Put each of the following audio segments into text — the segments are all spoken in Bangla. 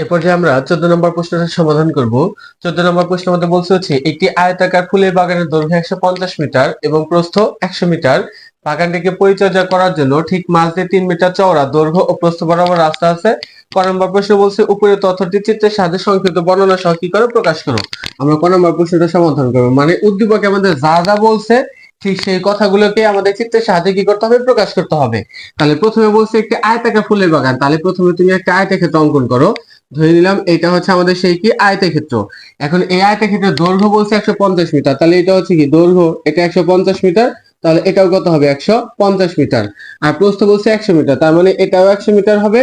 এরপর যে আমরা 14 নম্বর প্রশ্নটার সমাধান করব। 14 নম্বর প্রশ্নের মধ্যে বলছে হচ্ছে একটি আয়তাকার ফুলের বাগানের দৈর্ঘ্য 150 মিটার এবং প্রস্থ 100 মিটার। বাগানটিকে পরিচর্যা করার জন্য ঠিক মাঝ দিয়ে 3 মিটার চওড়া দৈর্ঘ্য ও প্রস্থ বরাবর রাস্তা আছে। ক নম্বর প্রশ্ন বলছে উপরের তথ্যটি চিত্রের সাহায্যে সংক্ষিপ্ত বর্ণনা সহ কি করে প্রকাশ করো। আমরা ক নম্বর প্রশ্নটা সমাধান করব, মানে উদ্দীপকে আমাদের যা যা বলছে ঠিক সেই কথাগুলোকে আমাদের চিত্রের সাহায্যে কি করতে হবে, প্রকাশ করতে হবে। তাহলে প্রথমে বলছে একটি আয়তাকার ফুলের বাগান, তাহলে প্রথমে তুমি একটা আয়তক্ষেত্র অঙ্কন করো। ধরে নিলাম এটা হচ্ছে আমাদের সেই কি আয়তক্ষেত্র। এখন এই আয়তক্ষেত্রের দৈর্ঘ্য বলছে 150 মিটার, তাহলে এটা হচ্ছে কি দৈর্ঘ্য, এটা 150 মিটার, তাহলে এটাও কত হবে 150 মিটার। আর প্রস্থ বলছে 100 মিটার, তার মানে এটাও 100 মিটার হবে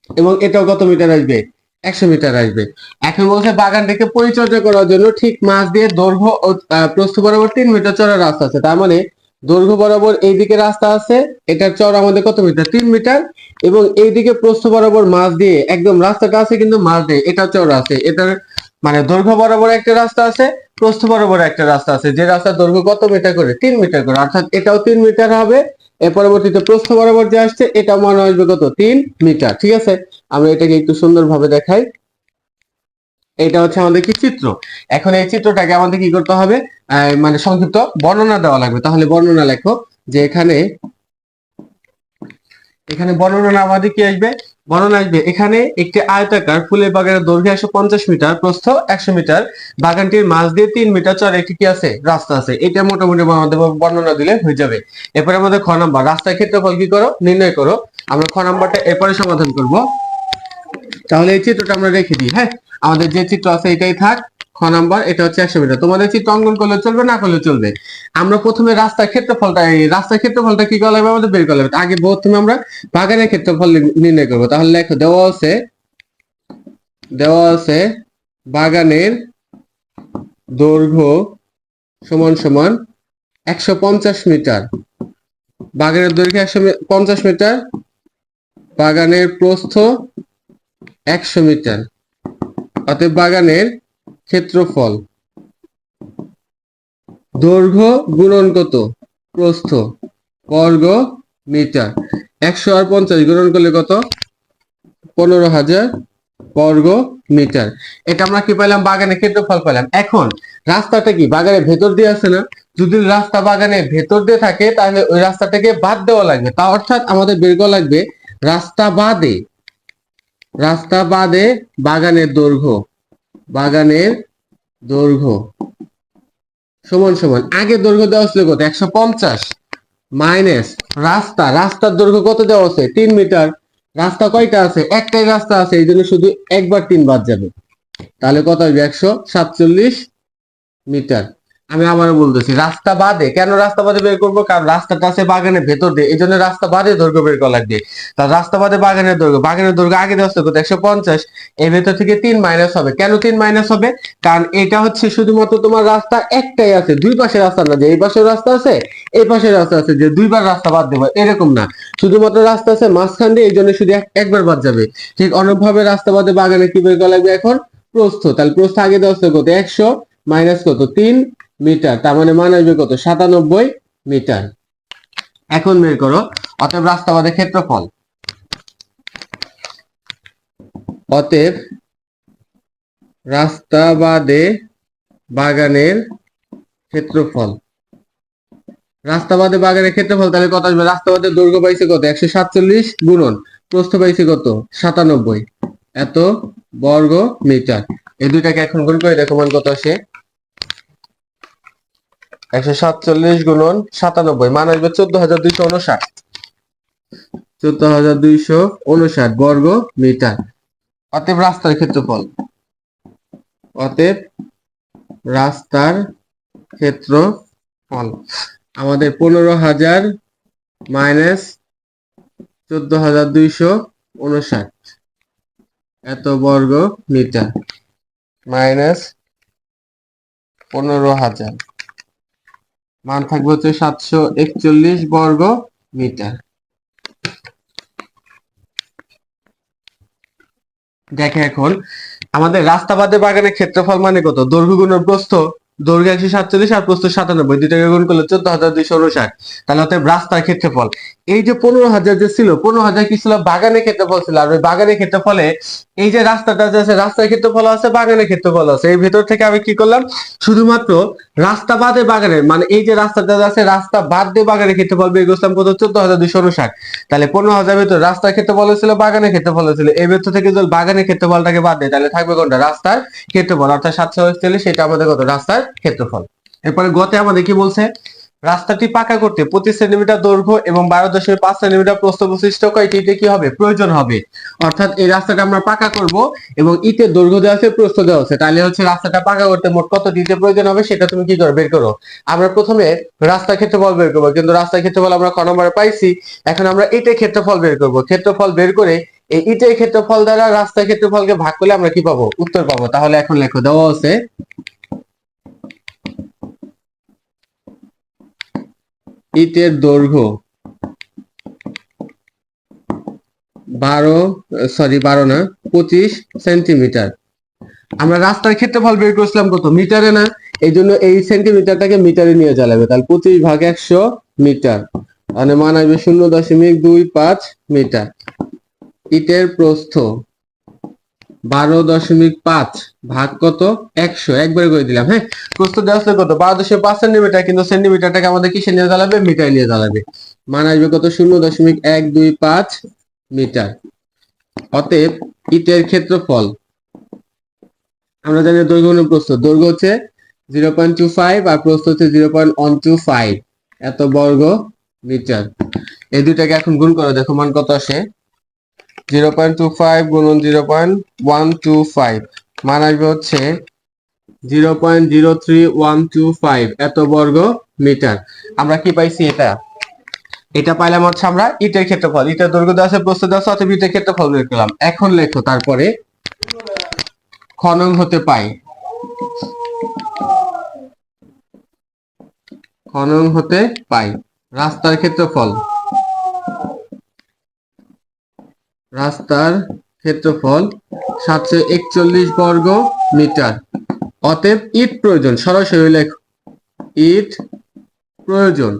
এবং এটাও কত মিটার আসবে, 100 মিটার আসবে। এখন বলছে বাগানটাকে পরিচর্যা করার জন্য ঠিক মাঝ দিয়ে দৈর্ঘ্য ও প্রস্থ বরাবর 3 মিটার চওড়া রাস্তা আছে। তার মানে দৈর্ঘ্য বরাবর এইদিকে রাস্তা আছে, এটার চওড়া আমাদের কত মিটার, 3 মিটার, এবং এইদিকে প্রস্থ বরাবর মাঝ দিয়ে একদম রাস্তাটা আছে কিন্তু মাঝ দিয়ে এটা চওড়া আছে। এটার মানে দৈর্ঘ্য বরাবর একটা রাস্তা আছে, প্রস্থ বরাবর একটা রাস্তা আছে, যে রাস্তার দৈর্ঘ্য কত মিটার করে, 3 মিটার করে, অর্থাৎ এটাও 3 মিটার হবে। এর পরবর্তীতে প্রস্থ বরাবর যে আসছে এটা মান আসবে কত, 3 মিটার। ঠিক আছে, আমরা এটাকে একটু সুন্দরভাবে দেখাই। এটা হচ্ছে আমাদের কি চিত্র। এখন এই চিত্রটাকে আমাদের কি করতে হবে, মানে সংক্ষিপ্ত বর্ণনা দেওয়া লাগবে। তাহলে বর্ণনা লেখো যে এখানে এখানে বর্ণনা আমাদের কি আসবে, বর্ণনা আসবে এখানে একটি আয়তাকার ফুলের বাগানের দৈর্ঘ্য 150 মিটার, প্রস্থ 100 মিটার, বাগানটির মাঝ দিয়ে 3 মিটার চওড়া একটি কি আছে, রাস্তা আছে। এটা মোটামুটি আমাদের বর্ণনা দিলে হয়ে যাবে। এরপরে আমাদের খ নাম্বার রাস্তার ক্ষেত্রফল কি করো, নির্ণয় করো। আমরা খ নাম্বারটা এরপরে সমাধান করব। তাহলে এই চিত্রটা আমরা রেখে দিই। হ্যাঁ, আমাদের যে চিত্র আছে এটাই থাক। খ নাম্বার এটা হচ্ছে 100 মিটার। তোমাদের চিত্র অঙ্কন করলে চলবে, না করলে চলবে। আমরা প্রথমে রাস্তার ক্ষেত্রফলটা, এই রাস্তার ক্ষেত্রফলটা কি করা লাগবে, আমাদের বের করা লাগবে। আগে প্রথমে আমরা বাগানের ক্ষেত্রফল নির্ণয় করব। তাহলে লেখো, দেওয়া আছে বাগানের দৈর্ঘ্য সমান সমান 150 মিটার, বাগানের দৈর্ঘ্য 150 মিটার, বাগানের প্রস্থ 100 মিটার, অতএব বাগানের ক্ষেত্রফল দৈর্ঘ্য গুণন কত, প্রস্থ, বর্গ মিটার। 100 আর 50 গুণন করলে কত, 15,000 বর্গ মিটার। এটা আমরা কি পেলাম, বাগানের ক্ষেত্রফল পেলাম। এখন রাস্তাটা কি বাগানের ভেতর দিয়ে আছে না, যদি রাস্তা বাগানের ভেতর দিয়ে থাকে তাহলে ওই রাস্তাটাকে বাদ দেওয়া লাগবে। তা অর্থাৎ আমাদের বের করা লাগবে রাস্তা বাদে বাগানের দৈর্ঘ্য সমান সমান, আগে দৈর্ঘ্য দেওয়া ছিল কত, 150, মাইনাস রাস্তার দৈর্ঘ্য কত দেওয়া আছে, 3 মিটার। রাস্তা কয়টা আছে, একটাই রাস্তা আছে, এই জন্য শুধু একবার 3 বাদ যাবে। তাহলে কত হবে, 147 মিটার। আমি আবারও বলতেছি, রাস্তা বাদে, কেন রাস্তা বাদে বের করবো, কারণ রাস্তাটা আছে বাগানের ভেতর দিয়ে, এই জন্য রাস্তা বাদে দৈর্ঘ্য বের করা লাগবে। তার রাস্তা বাদে বাগানের দৈর্ঘ্য আগে দেওয়া কত, 150, এর ভেতর থেকে 3 মাইনাস হবে। কেন 3 মাইনাস হবে, কারণ এটা হচ্ছে শুধুমাত্র তোমার রাস্তা একটাই আছে, দুই পাশে রাস্তা না, যে এই পাশেও রাস্তা আছে এই পাশে রাস্তা আছে, যে দুইবার রাস্তা বাদ দেবো এরকম না, শুধুমাত্র রাস্তা আছে মাঝখান দিয়ে, এই জন্য শুধু একবার বাদ যাবে। ঠিক অনুরূপভাবে রাস্তা বাদে বাগানে কি বের করা লাগবে, এখন প্রস্থ। তাহলে প্রস্থ আগে দেওয়া কত, 100 মাইনাস কত, 3 মিটার, তার মানে মান আসবে কত, 97 মিটার। এখন বের করো অতএব রাস্তা বাদে ক্ষেত্রফল, অতএব রাস্তা বাদে বাগানের ক্ষেত্রফল, তাহলে কত আসবে, রাস্তা বাদে দৈর্ঘ্য পাইছে কত, 147 গুণন প্রস্থ পাইছে কত, 97, এত বর্গ মিটার। এই দুইটাকে এখন গুণ করে দেখো মান কত আসে, 147 গুণন 97 মান আসবে 14,259 বর্গ মিটার। অতএব রাস্তার ক্ষেত্রফল আমাদের 15,000 মাইনাস 14,259 এত বর্গ মিটার, মাইনাস 15,000, মান থাকবে হচ্ছে 741 বর্গ মিটার। দেখে এখন আমাদের রাস্তা বাদে বাগানের ক্ষেত্রফল মানে কত, দৈর্ঘ্য গুণন প্রস্থ, দৈর্ঘ্য 147 আর প্রস্থ 97, দুইটাকে গুণ করলে 14,259, তাহলে অতএব রাস্তার ক্ষেত্রফল। এই যে 15,000 যে ছিল, 15,000 কি ছিল? বাগানের ক্ষেত্রফল ছিল। আর ওই বাগানের ক্ষেত্রফলে এই যে রাস্তাটা যে আছে, রাস্তার ক্ষেত্রফল আছে, বাগানের ক্ষেত্রফল আছে। এই ভেতর থেকে আমি কি করলাম, শুধুমাত্র রাস্তা বাদে বাগানের, মানে এই যে রাস্তাটা যে আছে, রাস্তা বাদ দিয়ে বাগানের ক্ষেত্রফল বের করলাম কত? 14,259। তাহলে 15,000 ভেতর রাস্তার ক্ষেত্রফল ছিল, বাগানের ক্ষেত্রফল ছিল। এই ভেতর থেকে যদি বাগানের ক্ষেত্রফলটাকে বাদ দেয়, তাহলে থাকবে কোনটা? রাস্তার ক্ষেত্রফল, অর্থাৎ 744, সেটা আমাদের কত? রাস্তার ক্ষেত্রফল। এরপরে গতে আমাদের কি বলছে? রাস্তাটি পাকা করতে 25 সেন্টিমিটার দৈর্ঘ্য এবং 12.5 সেন্টিমিটার প্রস্থ বিশিষ্ট কয়টি ইট কি হবে? প্রয়োজন হবে। অর্থাৎ এই রাস্তাটা আমরা পাকা করব এবং ইটের দৈর্ঘ্য দেওয়া আছে, প্রস্থ দেওয়া আছে, তাহলে হচ্ছে রাস্তাটা পাকা করতে মোট কত ইটের প্রয়োজন হবে সেটা তুমি কি করো? বের করো। আমরা প্রথমে রাস্তার ক্ষেত্রফল বের করবো, কিন্তু রাস্তার ক্ষেত্রফল আমরা ক নম্বরে পাইছি। এখন আমরা ইটের ক্ষেত্রফল বের করব। ক্ষেত্রফল বের করে এই ইটের ক্ষেত্রফল দ্বারা রাস্তার ক্ষেত্রফলকে ভাগ করলে আমরা কি পাবো? উত্তর পাবো। তাহলে এখন লেখো, দেওয়া আছে ইটের দৈর্ঘ্য 25 সেন্টিমিটার। আমরা রাস্তার ক্ষেত্রফল বের করছিলাম কত? মিটারে না, এই জন্য এই সেন্টিমিটারটাকে মিটারে নিয়ে চালাবে। তাহলে 25/100 মিটার, মানে মান আসবে 0.25 মিটার। ইটের প্রস্থ 12.5 ভাগ কত? 100, একবারে করে দিলাম। হ্যাঁ, প্রস্থ দেওয়া আছে কত? 12.5 সেন্টিমিটার, কিন্তু সেন্টিমিটারটাকে আমাদের কিসে নিয়ে চালাবে? মিটারে নিয়ে চালাবে। মান আসবে কত? 0.125 মিটার। অতএব ইটের ক্ষেত্রফল, আমরা জানি দৈর্ঘ্য গুণন প্রস্থ, দৈর্ঘ্য হচ্ছে 0.25 আর প্রস্থ হচ্ছে 0.125, এত বর্গ মিটার। এই দুইটাকে এখন গুণ করে দেখো মান কত আসে। 0.25 গুণন 0.125, মান আসবে হচ্ছে 0.03125, এত বর্গ মিটার। আমরা কি পাইছি? এটা পাইলাম হচ্ছে আমরা ইটের ক্ষেত্রফল। ইটের দৈর্ঘ্য দেওয়া আছে, প্রস্থ দেওয়া আছে, অতএব ইটের ক্ষেত্রফল বের করলাম। এখন লেখো তারপরে খনন হতে পাই, খনন হতে পাই রাস্তার ক্ষেত্রফল, রাস্তার ক্ষেত্রফল 741 বর্গ মিটার। অতএব ইট প্রয়োজন, সরাসরি লেখো ইট প্রয়োজন।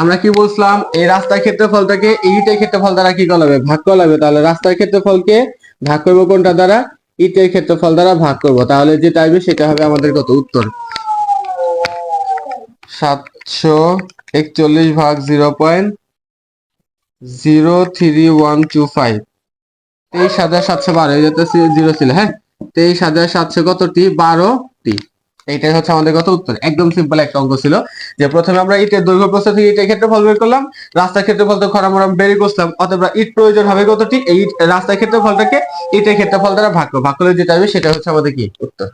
আমরা কি বলছিলাম? এই রাস্তার ক্ষেত্রফলটাকে ইটের ক্ষেত্রফল দ্বারা কি করা হবে? ভাগ করা হবে। তাহলে রাস্তার ক্ষেত্রফলকে ভাগ করবো কোনটা দ্বারা? ইটের ক্ষেত্রফল দ্বারা ভাগ করব। তাহলে যেটা আসবে সেটা হবে আমাদের কত? উত্তর 741 ভাগ 0.03125, 23,712, এই যেটা জিরো ছিল। হ্যাঁ, 23,700 কতটি? 12টি। এইটাই হচ্ছে আমাদের কত? উত্তর। একদম সিম্পল একটা অঙ্ক ছিল, যে প্রথমে আমরা ইটের দৈর্ঘ্য প্রস্থ থেকে ইটের ক্ষেত্রফল বের করলাম, রাস্তার ক্ষেত্রফল তো আমরা বের করলাম, অথবা ইট প্রয়োজন হবে কতটি? এই রাস্তার ক্ষেত্রফলটাকে ইটের ক্ষেত্রফল দ্বারা ভাগ করলে যেটা হবে সেটা হচ্ছে আমাদের কি? উত্তর।